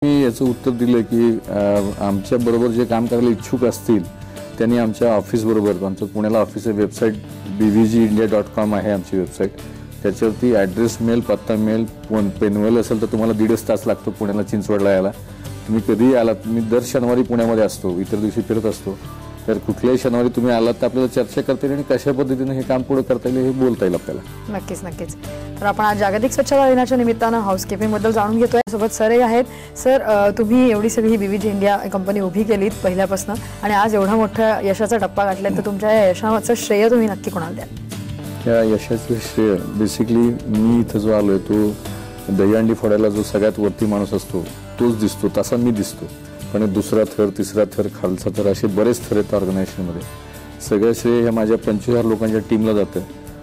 मी याचं उत्तर दिलं की आमच्या बरोबर जे काम करायला इच्छुक असतील त्यांनी आमच्या ऑफिस बरोबर, आमचं पुण्याला ऑफिस आहे, वेबसाईट bvgindia.com आहे आमची वेबसाईट. त्याच्यावरती ॲड्रेस मेल, पत्ता मेल, पेनवेल असेल तर तुम्हाला 1.5 तास लागतो पुण्याला चिंचवडला यायला. तुम्ही कधीही आलात, मी दर शनिवारी पुण्यामध्ये असतो, इतर दिवशी फिरत असतो. तर कुठल्याही शनिवारी तुम्ही आलात तर आपल्याला चर्चा करता येईल आणि कशा पद्धतीने हे काम पुढे करता येईल हे बोलता येईल आपल्याला. नक्कीच नक्कीच. तर आपण आज जागतिक स्वच्छता दिनाच्या निमित्तानं हाऊसकीपिंग बद्दल जाणून घेतोय. सोबत सरही आहेत. सर, तुम्ही एवढी सगळी बीव्हीजी इंडिया कंपनी उभी केलीत पहिल्यापासून आणि आज एवढा मोठा यशाचा टप्पा गाठलाय, तर तुमच्या या यशाचं श्रेय तुम्ही नक्की कोणाला द्याल? या यशाचं श्रेय बेसिकली मी इथं जो आलोय तो दहीहंडी फोडायला जो सगळ्यात वरती माणूस असतो तोच दिसतो, तसा मी दिसतो. पण दुसरा थर, तिसरा थर, खालचा थर, असे बरेच थर आहेत ऑर्गनायझेशनमध्ये. सगळं श्रेय हे माझ्या 25,000 लोकांच्या टीमला जातं.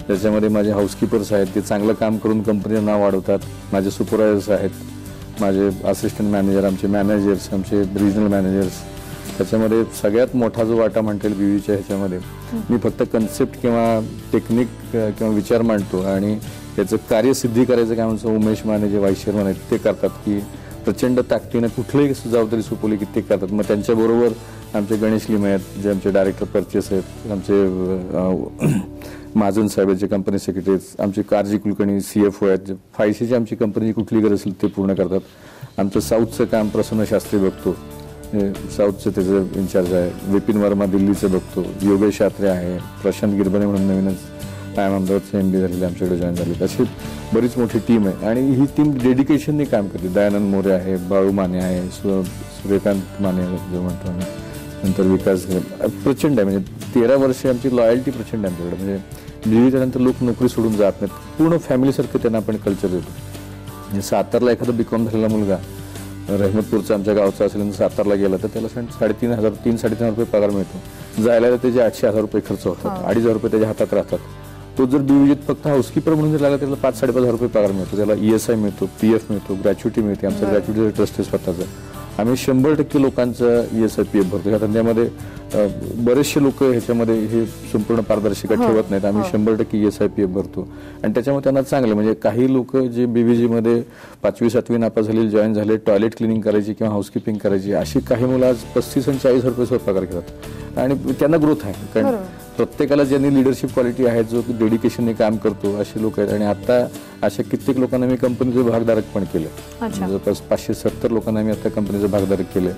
त्याच्यामध्ये माझे हाऊसकीपर्स आहेत, ते चांगलं काम करून कंपनीचं नाव वाढवतात. माझे सुपरवायझर्स आहेत, माझे असिस्टंट मॅनेजर, आमचे मॅनेजर्स, आमचे रिजनल मॅनेजर्स. त्याच्यामध्ये सगळ्यात मोठा जो वाटा म्हणता येईल बीव्हीच्या ह्याच्यामध्ये, मी फक्त कन्सेप्ट किंवा टेक्निक किंवा विचार मांडतो आणि याचं कार्यसिद्धी करायचं काय म्हणतो उमेश माने जे व्हाईस चेअरमन आहेत ते करतात, की प्रचंड ताकदीने कुठलीही जबाबदारी सोपवली की ते करतात. मग त्यांच्याबरोबर आमचे गणेश लिमे आहेत जे आमचे डायरेक्टर परचेस आहेत, आमचे महाजन साहेब जे कंपनी सेक्रेटरी, आमचे कारजी कुलकर्णी CFO आहेत, 5Cची आमची कंपनीची कुठली गरज असेल ते पूर्ण करतात. आमचं साऊथचं काम प्रसन्न शास्त्री बघतो, साऊथचं त्याचं इन्चार्ज आहे. विपिन वर्मा दिल्लीचं बघतो, योगेश शात्रे आहे, प्रशांत गिरबने म्हणून नवीनच IIM अहमदाबादचे MD झालेले आमच्याकडे जॉईन झाले. अशी बरीच मोठी टीम आहे आणि ही टीम डेडिकेशनने काम करते. दयानंद मोरे आहे, बाळू माने आहे, सूर्यकांत माने जो म्हणतो आम्ही, नंतर विकास प्रचंड आहे. म्हणजे 13 वर्षे आमची लॉयल्टी प्रचंड आहे आमच्याकडे. म्हणजे डिव्हिजनंतर लोक नोकरी सोडून जात नाहीत, पूर्ण फॅमिलीसारखं त्यांना आपण कल्चर देतो. म्हणजे सातारला एखादा BCom झालेला मुलगा रहमतपूरचा आमच्या गावचा असेल, सातारला गेला तर त्याला 3,500 रुपये पगार मिळतो. जायला त्याचे 800-1000 रुपये खर्च होतात, 2,500 रुपये त्याच्या हातात राहतात. तो जर बीव्हीजीत फक्त हाऊसकीपर म्हणून जर लागला त्याला 5,000-5,500 रुपये पगार मिळतो. त्याला ESI मिळतो, PF मिळतो, ग्रॅच्युटी मिळते. आमचं ग्रॅच्युटी ट्रस्ट आहे स्वतःचं. आम्ही 100% लोकांचं ESI PF भरतो. ह्या धंद्यामध्ये बरेचसे लोक ह्याच्यामध्ये हे संपूर्ण पारदर्शिका ठेवत नाहीत. आम्ही 100% ESI PF भरतो आणि त्याच्यामुळे त्यांना चांगलं. म्हणजे काही लोक जे बीव्हीजीमध्ये 5वी-7वी नापास झालेली जॉईन झाले, टॉयलेट क्लिनिंग करायची किंवा हाऊसकीपिंग करायची, अशी काही मुलं आज 35 आणि 40 रुपये पगार घेतात आणि त्यांना ग्रोथ आहे. कारण प्रत्येकाला ज्यांनी लिडरशिप क्वालिटी आहे, जो डेडिकेशनने काम करतो असे लोक आहेत. आणि आता अशा कित्येक लोकांना मी कंपनीचं भागधारक पण केलं. जवळपास 570 लोकांना मी आता कंपनीचं भागधारक केलं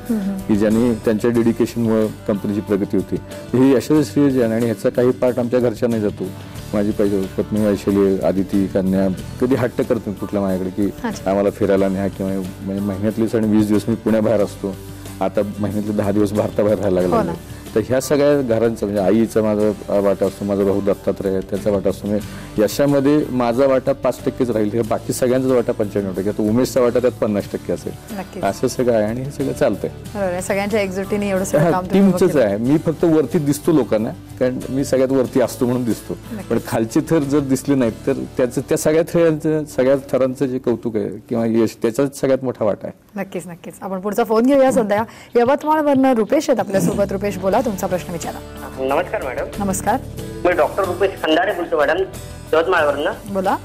की ज्यांनी त्यांच्या डेडिकेशनमुळे कंपनीची प्रगती होती. हे यशाचं श्रेय जे आहे आणि ह्याचा काही पार्ट आमच्या घरच्यांना जातो. माझी पाहिजे पत्नी वैशाली, आदिती, कन्या कधी हट्ट करत नाही कुठल्या माझ्याकडे की आम्हाला फिरायला न्या, किंवा म्हणजे महिन्यातलीच आणि 20 दिवस मी पुण्याबाहेर असतो. आता महिन्यातले 10 दिवस भारताबाहेर राहायला लागला. तर ह्या सगळ्या घरांचा म्हणजे आईचा माझा वाटा असतो, माझा भाऊ दत्तात्रय त्याचा वाटा असतो. म्हणजे यशामध्ये माझा वाटा 5%च राहील, बाकी सगळ्यांचा वाटा 95%. आता उमेशचा वाटा त्यात 50% असेल. असं सगळं आहे आणि हे सगळं चालतंय. सगळ्यांच्या एकजुटीने एवढं सगळं काम टीमचंच आहे. मी फक्त वरती दिसतो लोकांना, कारण मी सगळ्यात वरती असतो म्हणून दिसतो. पण खालचे थर जर दिसले नाहीत तर त्याचं त्या सगळ्या थरांचं जे कौतुक आहे किंवा यश त्याचाच सगळ्यात मोठा वाटा आहे. नक्कीच नक्कीच. आपण पुढचा फोन घेऊया. सध्या यवतमाळवरनं रुपेश आहेत आपल्यासोबत. रुपेश, बोला, तुमचा प्रश्न विचारा. नमस्कार मॅडम. नमस्कार. मी डॉक्टर रुपेश खंदारे बोलतो मॅडम, यवतमाळवरनं. बोला.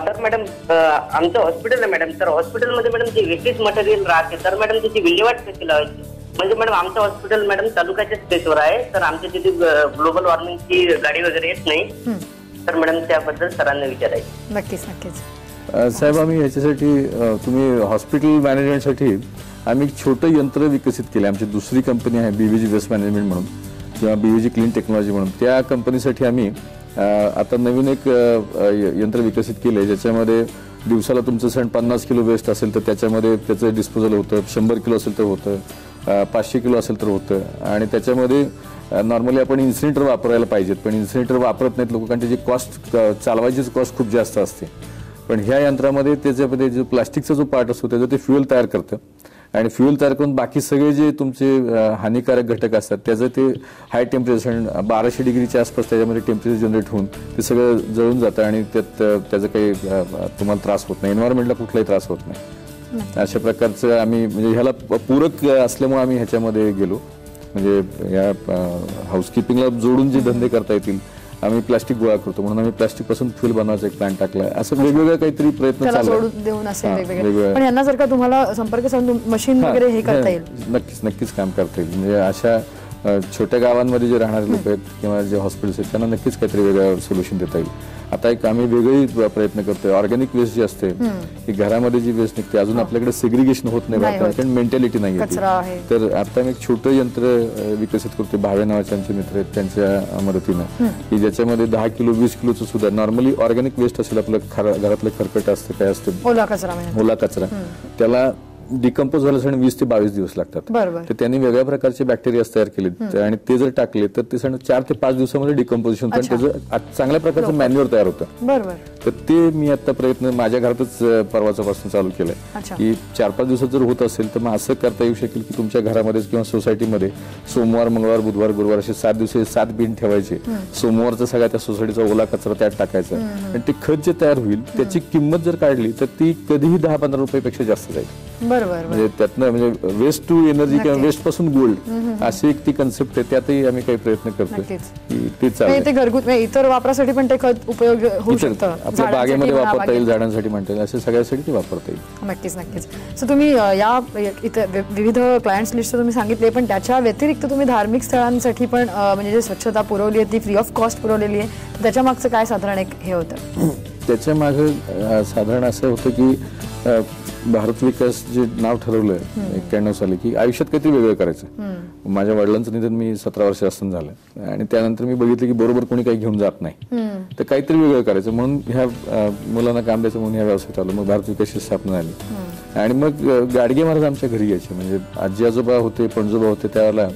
तर मॅडम, आमचं हॉस्पिटल आहे मॅडम. तर हॉस्पिटलमध्ये मॅडम जे वेस्टेज मटेरियल राहते तर मॅडम त्याची विल्हेवाट कशी लावायची? म्हणजे मॅडम आमचं हॉस्पिटल मॅडम तालुक्याच्या स्पेसवर आहे, तर आमच्या तिथे ग्लोबल वॉर्मिंगची गाडी वगैरे येत नाही. तर मॅडम त्याबद्दल सरांना विचारायचं. नक्कीच नक्कीच साहेब. आम्ही ह्याच्यासाठी तुम्ही हॉस्पिटल मॅनेजमेंटसाठी आम्ही एक छोटं यंत्र विकसित केलं. आमची दुसरी कंपनी आहे बीव्हीजी वेस्ट मॅनेजमेंट म्हणून किंवा बीव्हीजी क्लीन टेक्नॉलॉजी म्हणून. त्या कंपनीसाठी आम्ही आता नवीन एक यंत्र विकसित केलं आहे, ज्याच्यामध्ये दिवसाला तुमचं 50 किलो वेस्ट असेल तर त्याच्यामध्ये त्याचं डिस्पोजल होतं, 100 किलो असेल तर होतं, 500 किलो असेल तर होतं. आणि त्याच्यामध्ये नॉर्मली आपण इन्सिनेटर वापरायला पाहिजेत, पण इन्सिनेटर वापरत नाहीत लोक, कारण त्याची कॉस्ट, चालवायचीच कॉस्ट खूप जास्त असते. पण ह्या यंत्रामध्ये त्याच्यामध्ये जो प्लास्टिकचा जो पार्ट असतो त्याचं ते फ्युएल तयार करतं आणि फ्युएल तयार करून बाकी सगळे जे तुमचे हानिकारक घटक असतात त्याचं ते हाय टेम्परेचर 1200 डिग्रीच्या आसपास त्याच्यामध्ये टेम्परेचर जनरेट होऊन ते सगळं जळून जातं आणि त्याचं काही तुम्हाला त्रास होत नाही, एन्व्हायरमेंटला कुठलाही त्रास होत नाही. अशा प्रकारचं आम्ही म्हणजे ह्याला पूरक असल्यामुळे आम्ही ह्याच्यामध्ये गेलो. म्हणजे या हाऊसकीपिंगला जोडून जे धंदे करता येतील आम्ही प्लास्टिक गोळा करतो म्हणून आम्ही प्लास्टिक पासून फ्यूल बनवायचा एक प्लॅन टाकलाय. असं वेगवेगळं काहीतरी प्रयत्न चालू देऊन असेल वेगवेगळे. पण यांना जर का तुम्हाला संपर्क साधून मशीन वगैरे हे करता येईल? नक्कीच काम करता येईल. म्हणजे अशा छोट्या गावांमध्ये जे राहणारे लोक आहेत किंवा जे हॉस्पिटल्स आहेत त्यांना नक्कीच काहीतरी वेगळं सोल्युशन देता येईल. आता एक आम्ही वेगळी प्रयत्न करतोय. ऑर्गॅनिक वेस्ट जी असते की घरामध्ये जी वेस्ट निघते अजून आपल्याकडे सेग्रिगेशन होत नाही, कारण मेंटॅलिटी नाही आहे. तर आता मी एक छोटं यंत्र विकसित करतोय, भावे नावाचे आमचे मित्र आहेत त्यांच्या मदतीनं, की ज्याच्यामध्ये 10 किलो 20 किलोचं सुद्धा नॉर्मली ऑर्गॅनिक वेस्ट असेल आपलं घरातलं खरकट असतं काय असतं ओला कचरा त्याला डिकम्पोज व्हायला 20 ते 22 दिवस लागतात. तर त्यांनी वेगळ्या प्रकारचे बॅक्टेरिया तयार केले आणि ते जर टाकले तर ते 4 ते 5 दिवसामध्ये डिकम्पोजिशन पण त्याचं चांगल्या प्रकारचं मॅन्युअर तयार होतं. तर ते मी आता प्रयत्न माझ्या घरातच परवाचापासून चालू केलाय की 4-5 दिवसात जर होत असेल तर मग असं करता येऊ शकेल की तुमच्या घरामध्ये किंवा सोसायटीमध्ये सोमवार मंगळवार बुधवार गुरुवार असे 7 दिवस 7 बिन ठेवायचे. सोमवारचा सगळ्या त्या सोसायटीचा ओला कचरा त्यात टाकायचा आणि ते खत जे तयार होईल त्याची किंमत जर काढली तर ती कधीही 10-15 रुपयापेक्षा जास्त जाईल. म्हणजे त्यातनं म्हणजे वेस्ट टू एनर्जी किंवा वेस्ट पासून गोल्ड अशी एक ती कन्सेप्ट आहे. त्यातही आम्ही काही प्रयत्न करतोय. ते घरगुती इतर वापरासाठी पण ते खत उपयोग होऊ शकतं, आपल्या बागेमध्ये वापरता येईल, झाडांसाठी म्हणता येईल, असे सगळ्यासाठी ते वापरता येईल. नक्कीच. सो तुम्ही या विविध क्लायंट्स लिस्ट तुम्ही सांगितले, पण त्याच्या व्यतिरिक्त तुम्ही धार्मिक स्थळांसाठी पण म्हणजे जे स्वच्छता पुरवली आहे ती फ्री ऑफ कॉस्ट पुरवलेली आहे, त्याच्या मागचं काय साधारण एक हे होतं? त्याच्या मागे साधारण असं होतं की भारत विकास जे नाव ठरवलं 91 साली की आयुष्यात काहीतरी वेगळं करायचं. माझ्या वडिलांचं निधन मी 17 वर्ष असताना झालं आणि त्यानंतर मी बघितलं की बरोबर कोणी काही घेऊन जात नाही, तर काहीतरी वेगळं करायचं म्हणून ह्या मुलांना काम द्यायचं म्हणून ह्या व्यवसायात आलो. मग भारत विकासची स्थापना झाली आणि मग गाडगे महाराज आमच्या घरी यायचे. म्हणजे आजी आजोबा होते, पणजोबा होते, त्यावेळेला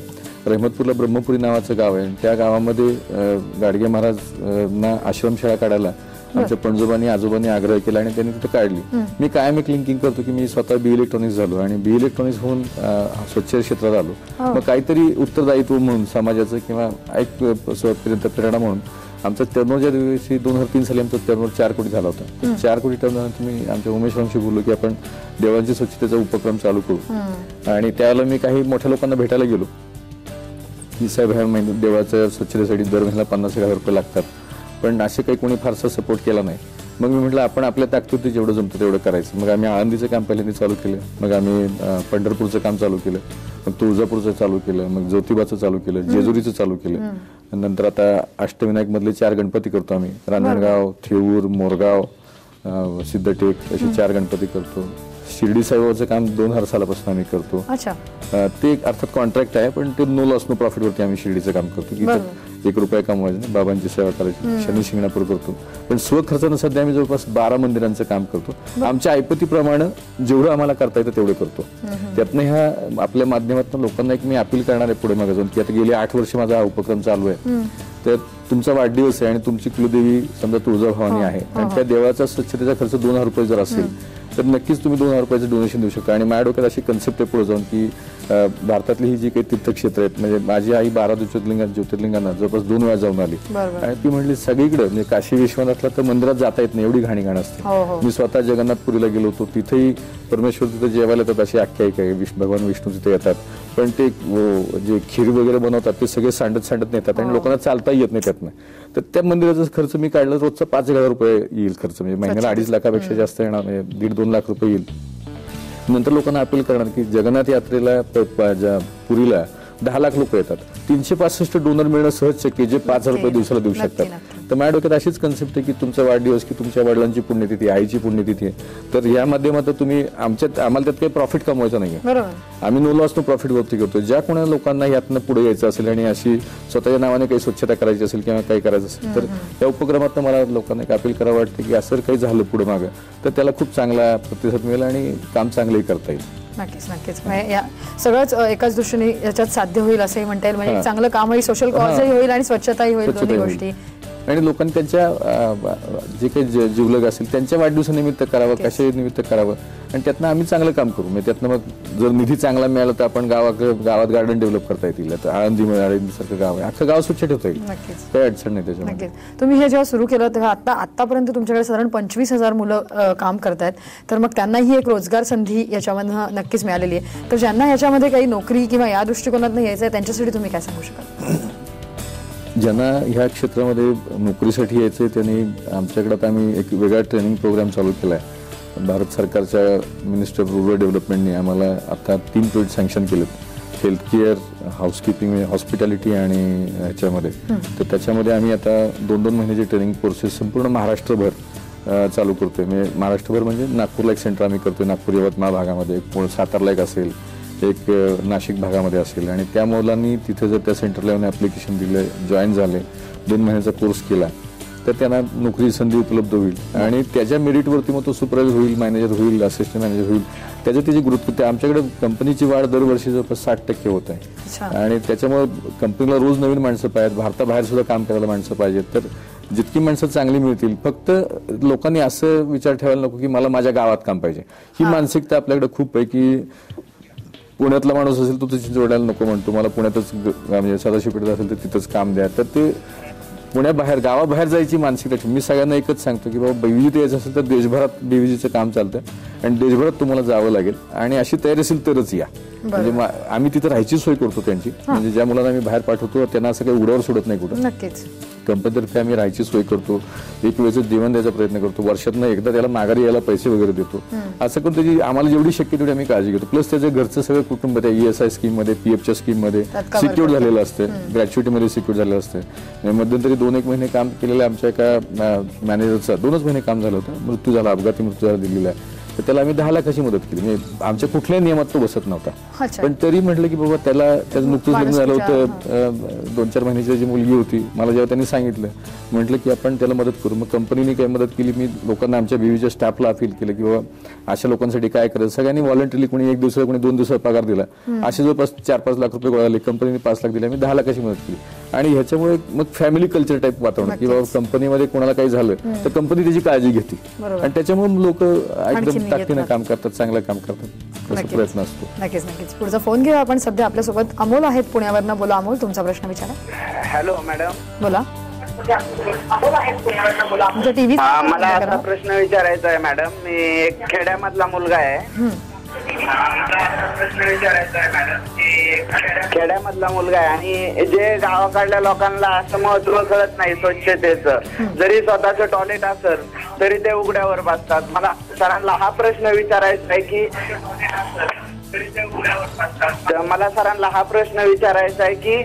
रहमतपूरला ब्रह्मपुरी नावाचं गाव आहे. त्या गावामध्ये गाडगे महाराजांना आश्रमशाळा काढायला आमच्या पणजोबांनी आजोबांनी आग्रह केला आणि त्यांनी तिथे काढली. मी कायम एक लिंकिंग करतो की मी स्वतः बी इलेक्ट्रॉनिक्स झालो आणि बी इलेक्ट्रॉनिक्स होऊन स्वच्छ क्षेत्रात आलो. मग काहीतरी उत्तरदायित्व म्हणून समाजाचं किंवा एक प्रेरणा म्हणून आमचा टर्नओव्हर ज्या दिवशी 2003 साली आमचा टर्नओव्हर 4 कोटी झाला होता. 4 कोटी टर्नओव्हर मी आमच्या उमेशरांशी बोललो की आपण देवांची स्वच्छतेचा उपक्रम चालू करू. आणि त्यावेळेला मी काही मोठ्या लोकांना भेटायला गेलो की साहेब ह्या देवाच्या स्वच्छतेसाठी दर महिन्याला 50,000 रुपये लागतात, पण असे काही कोणी फारसा सपोर्ट केला नाही. मग मी म्हटलं आपण आपल्या ताकदीत जेवढं जमतं तेवढं करायचं. मग आम्ही आळंदीचं काम पहिल्यांदा चालू केलं, मग आम्ही पंढरपूरचं काम चालू केलं, मग तुळजापूरचं चालू केलं, मग ज्योतिबाचं चालू केलं, जेजुरीचं चालू केलं. नंतर आता अष्टविनायक मधले 4 गणपती करतो आम्ही. रांजणगाव, थेऊर, मोरगाव, सिद्धटेक असे 4 गणपती करतो. शिर्डी साईबाबाचं काम 2000 सालापासून आम्ही करतो. ते अर्थात कॉन्ट्रॅक्ट आहे पण ते नो लॉस नो प्रॉफिट वरती आम्ही शिर्डीचं काम करतो की 1 रुपया कमवायचं, बाबांची सेवा करायची. शनी शिंगणापूर करतो. पण स्वखर्चानं सध्या आम्ही जवळपास 12 मंदिरांचं काम करतो. आमच्या ऐपतीप्रमाणे जेवढं आम्हाला करता येतं तेवढं करतो. त्यातनं ह्या आपल्या माध्यमातून लोकांना एक मी अपील करणार आहे पुढे मागे जाऊन की आता गेले 8 वर्ष माझा हा उपक्रम चालू आहे. तर तुमचा वाढदिवस आहे आणि तुमची कुलदेवी समजा तुळजाभवानी आहे आणि त्या देवाचा स्वच्छतेचा खर्च 2000 रुपये जर असेल तर नक्कीच तुम्ही 2000 रुपयाचं डोनेशन देऊ शकता. आणि माझ्या डोक्यात अशी कन्सेप्ट आहे पुढे जाऊन की भारतातली ही जी काही तीर्थक्षेत्र आहेत, म्हणजे माझी आई 12 ज्योतिर्लिंगांना जवळपास 2 वेळा जाऊन आली आणि ती म्हणली सगळीकडे म्हणजे काशी विश्वनाथला तर मंदिरात जाता येत नाही, एवढी घाण असते. मी स्वतः जगन्नाथपुरीला गेलो होतो, तिथेही परमेश्वर तिथे जेवायला येतात अशी आख्यायिका आहे, भगवान विष्णू तिथे येतात, पण ते जे खीर वगैरे बनवतात ते सगळे सांडत नेतात आणि लोकांना चालता येत नाही त्यातनं. तर त्या मंदिराचा खर्च मी काढला रोजचा 5,000 रुपये येईल खर्च, म्हणजे महिन्याला 2.5 लाखापेक्षा जास्त येणार, म्हणजे 1.5-2 लाख रुपये येईल. नंतर लोकांना अपील करणार की जगन्नाथ यात्रेला पुरीला 10 लाख लोक येतात, 365 डोनर मिळणं सहज शक्य, जे 5,000 रुपये दिवसाला देऊ शकतात. तर माझ्या डोक्यात अशीच कन्सेप्ट आहे की तुमचा वाढदिवस की तुमच्या वडिलांची पुण्यतिथी, आईची पुण्यतिथी आहे, तर या माध्यमातून तुम्ही आम्हाला त्यात काही प्रॉफिट कमवायचं नाहीये. आम्ही नो लॉस नो प्रॉफिट वरती करतो. ज्या कोणा लोकांना यातनं पुढे यायचं असेल आणि अशी स्वतःच्या नावाने काही स्वच्छता करायची असेल किंवा काही करायचं असेल तर त्या उपक्रमातून मला लोकांना एक अपील करावं वाटतं की असं काही झालं पुढे मागं तर त्याला खूप चांगला प्रतिसाद मिळेल आणि काम चांगलंही करता येईल. नक्कीच. या सगळंच एकाच दृष्टीने याच्यात साध्य होईल असंही म्हणता येईल. म्हणजे चांगलं काम होईल, सोशल कॉजही होईल आणि स्वच्छताही होईल, दोन्ही गोष्टी. आणि लोकांनी त्यांच्या जे काही जिवलग असेल त्यांच्या वाढदिवसानिमित्त करावं, कशा निमित्त करावं आणि त्यातनं आम्ही चांगलं काम करू. म्हणजे त्यातनं मग जर निधी चांगला मिळाला तर आपण गावात गार्डन डेव्हलप करता येतील. तर आळंदीसारखं गाव आहे, अख्खं गाव स्वच्छ ठेवता येईल, काही अडचण नाही त्याच्यामध्ये. तुम्ही हे जेव्हा सुरू केलं तेव्हा आतापर्यंत तुमच्याकडे साधारण 25,000 मुलं काम करतायत, तर मग त्यांनाही एक रोजगार संधी याच्यामधनं नक्कीच मिळालेली आहे. तर ज्यांना याच्यामध्ये काही नोकरी किंवा या दृष्टिकोनातून यायचं आहे त्यांच्यासाठी तुम्ही काय सांगू शकाल? ज्यांना ह्या क्षेत्रामध्ये नोकरीसाठी यायचं आहे त्यांनी आमच्याकडे आता आम्ही एक वेगळा ट्रेनिंग प्रोग्राम चालू केला आहे. भारत सरकारच्या मिनिस्टर ऑफ रूरल डेव्हलपमेंटने आम्हाला आता 3 प्रोजेक्ट सँक्शन केलेत, हेल्थकेअर, हाऊसकीपिंग, हॉस्पिटॅलिटी आणि ह्याच्यामध्ये. तर त्याच्यामध्ये आम्ही आता 2-2 महिन्याचे ट्रेनिंग कोर्सेस संपूर्ण महाराष्ट्रभर चालू करतोय. म्हणजे महाराष्ट्रभर म्हणजे नागपूरला एक सेंटर आम्ही करतोय, नागपूर यवतमाळ भागामध्ये, एक सातारला एक असेल, एक नाशिक भागामध्ये असेल. आणि त्या मुलांनी तिथे जर त्या सेंटरला येऊन ॲप्लिकेशन दिलं, जॉईन झाले, 2 महिन्याचा कोर्स केला तर त्यांना नोकरी संधी उपलब्ध होईल आणि त्याच्या मेरिटवरती मग तो सुपरवायझर होईल, मॅनेजर होईल, असिस्टंट मॅनेजर होईल. त्याची ग्रोथ. आमच्याकडे कंपनीची वाढ दरवर्षी जवळपास 60% होत आहे आणि त्याच्यामुळे कंपनीला रोज नवीन माणसं पाहिजेत, भारताबाहेर सुद्धा काम करायला माणसं पाहिजेत. तर जितकी माणसं चांगली मिळतील, फक्त लोकांनी असं विचार ठेवायला नको की मला माझ्या गावात काम पाहिजे. ही मानसिकता आपल्याकडे खूप आहे की पुण्यातला माणूस असेल तो तिथे जोडायला नको म्हणतो, मला पुण्यातच म्हणजे सदाशिव पेठेत असेल तर तिथंच काम द्या. तर ते पुण्याबाहेर गावाबाहेर जायची मानसिकता. मी सगळ्यांना एकच सांगतो की बाबा बीव्हीजीत यायचं असेल तर देशभरात बीव्हीजीचं काम चालतं आणि देशभरात तुम्हाला जावं लागेल आणि अशी तयारी असेल तरच या. म्हणजे आम्ही तिथे राहायची सोय करतो त्यांची. म्हणजे ज्या मुलांना आम्ही बाहेर पाठवतो त्यांना असं काही उडावर सोडत नाही कुठं. नक्कीच कंपनीतर्फे आम्ही राहायची सोय करतो, एक वेळेचं जेवण द्यायचा प्रयत्न करतो, वर्षातनं एकदा त्याला माघारी यायला पैसे वगैरे देतो. असं करून त्याची आम्हाला जेवढी शक्य तेवढी आम्ही काळजी घेतो. प्लस त्याचं घरचं सगळं कुटुंब त्या ESI स्कीममध्ये, PFच्या स्कीममध्ये सिक्युअर झालेलं असतं, ग्रॅच्युइटीमध्ये सिक्युअर झालेलं असतं. मध्यंतरी 2-1 महिने काम केलेलं आमच्या एका मॅनेजरचा 2च महिने काम झालं होतं, मृत्यू झाला, अपघाती मृत्यू झाला दिल्लीला. तर त्याला आम्ही 10 लाखाची मदत केली. म्हणजे आमच्या कुठल्याही नियमात तो बसत नव्हता, पण तरी म्हटलं की बाबा त्याचं नुकतंच लग्न झालं होतं, 2-4 महिन्याची जी मुलगी होती. मला जेव्हा त्यांनी सांगितलं म्हटलं की आपण त्याला मदत करू. मग कंपनीने काय मदत केली, मी लोकांना आमच्या बीव्हीच्या स्टाफला अपील केलं की बाबा अशा लोकांसाठी काय करायचं. सगळ्यांनी व्हॉलंटरीली कोणी 1 दिवसाला, कोणी 2 दिवसाचा पगार दिला. असे जवळपास 4-5 लाख रुपये गोळा झाले. कंपनीने 5 लाख दिले, आम्ही 10 लाखाची मदत केली. आणि ह्याच्यामुळे मग फॅमिली कल्चर टाईप वातावरण की बाबा कंपनीमध्ये कोणाला काही झालं तर कंपनी त्याची काळजी घेते आणि त्याच्यामुळे लोक एकदम ताकदीनं काम करतात, चांगलं काम करतात, असा प्रयत्न असतो. नक्कीच नक्कीच. पुढचा फोन घेऊ आपण. सध्या आपल्यासोबत अमोल आहेत पुण्यावरनं. बोला अमोल, तुमचा प्रश्न विचारा. Hello madam. बोला. टीव्ही. मला असा प्रश्न विचारायचा आहे मॅडम. मी एक खेड्यामधला मुलगा आहे. खेड्यामधला मुलगा आहे आणि जे गावाकडल्या लोकांना असं महत्व कळत नाही स्वच्छतेचं. जरी स्वतःचं टॉयलेट असेल तरी ते उघड्यावर बसतात. मला सरांना हा प्रश्न विचारायचा आहे की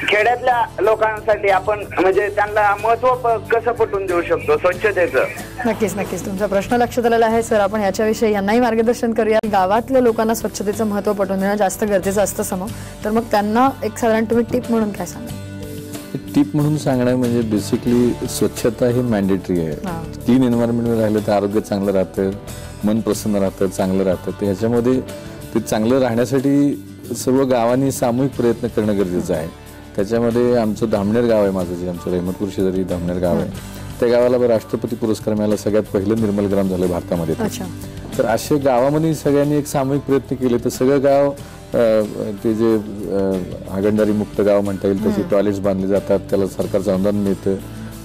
खेड्यातल्या लोकांसाठी आपण म्हणजे त्यांना महत्व कसं पटवून देऊ शकतो स्वच्छतेचं. नक्कीच नक्कीच तुमचा प्रश्न लक्षात आलेला आहे सर. आपण याच्याविषयी यांनाही मार्गदर्शन करूया. गावातल्या लोकांना स्वच्छतेचं महत्व पटवून देणं जास्त गरजेचं असतं समोर. तर मग त्यांना एक साधारण तुम्ही टिप म्हणून काय सांगा? टिप म्हणून सांगणं म्हणजे बेसिकली स्वच्छता ही मॅन्डेटरी आहे. क्लीन एन्व्हायरमेंटमध्ये राहिलं तर आरोग्य चांगलं राहतं, मन प्रसन्न राहतं, चांगलं राहतं. तर ह्याच्यामध्ये ते चांगलं राहण्यासाठी सर्व गावांनी सामूहिक प्रयत्न करणं गरजेचं आहे. त्याच्यामध्ये आमचं धामणेर गाव आहे, माझं जे आमचं रहमतपूर शेजारी धामणेर गाव आहे, त्या गावाला राष्ट्रपती पुरस्कार मिळाला. सगळ्यात पहिलं निर्मल ग्राम झालं भारतामध्ये. तर असे गावामध्ये सगळ्यांनी एक सामूहिक प्रयत्न केले तर सगळं गाव ते जे हागणदारी मुक्त गाव म्हणता येईल तसे टॉयलेट्स बांधले जातात, त्याला सरकारचं अनुदान मिळतं.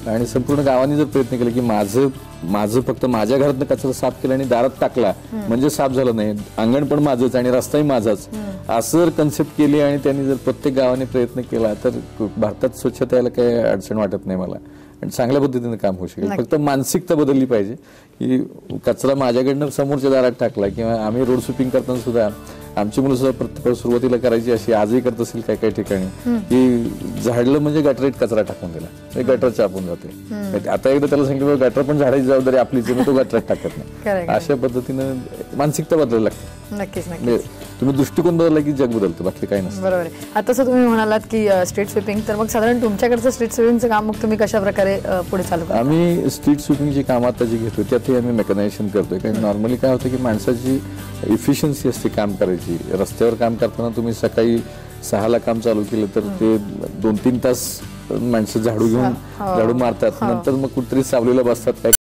आणि संपूर्ण गावांनी जर प्रयत्न केले की माझं फक्त माझ्या घरातनं कचरा साफ केला आणि दारात टाकला म्हणजे साफ झालं नाही, अंगण पण माझंच आणि रस्ताही माझाच, असं जर कन्सेप्ट केली आणि त्यांनी जर प्रत्येक गावाने प्रयत्न केला तर भारतात स्वच्छता यायला काही अडचण वाटत नाही मला आणि चांगल्या पद्धतीने काम होऊ शकेल. फक्त मानसिकता बदलली पाहिजे की कचरा माझ्याकडनं समोरच्या दारात टाकला. किंवा आम्ही रोड स्वीपिंग करताना सुद्धा आमची मुलं सुद्धा प्रत्येक सुरुवातीला करायची अशी, आजही करत असेल काही काही ठिकाणी, की झाडलं म्हणजे गटरेट कचरा टाकून दिला, गटर चापून जाते. आता एकदा त्याला सांगितलं गटर पण झाडाची जबाबदारी आपलीच, तो गटरात टाकत नाही. अशा पद्धतीनं मानसिकता बदलायला लागते. नक्कीच नक्कीच. तुम्ही दृष्टिकोन बदलला की जग बदलतं, बाकी काही नसतं. बरोबर आहे. आता तसं तुम्ही म्हणालात की स्ट्रीट स्वीपिंग, तर मग साधारण तुमच्याकडचं स्ट्रीट स्वीपिंगचं काम मग तुम्ही कशा प्रकारे पुढे चालू करता? आम्ही स्ट्रीट स्वीपिंगची कामं आता जी घेतो त्यातही आम्ही मेकनायझेशन करतोय. कारण नॉर्मली काय होतं की माणसाची इफिशियन्सी असते काम करायची. रस्त्यावर काम करताना तुम्ही सकाळी 6ला काम चालू केलं तर ते 2-3 तास माणसं झाडू घेऊन झाडू मारतात, नंतर मग कुठेतरी सावलीला बसतात,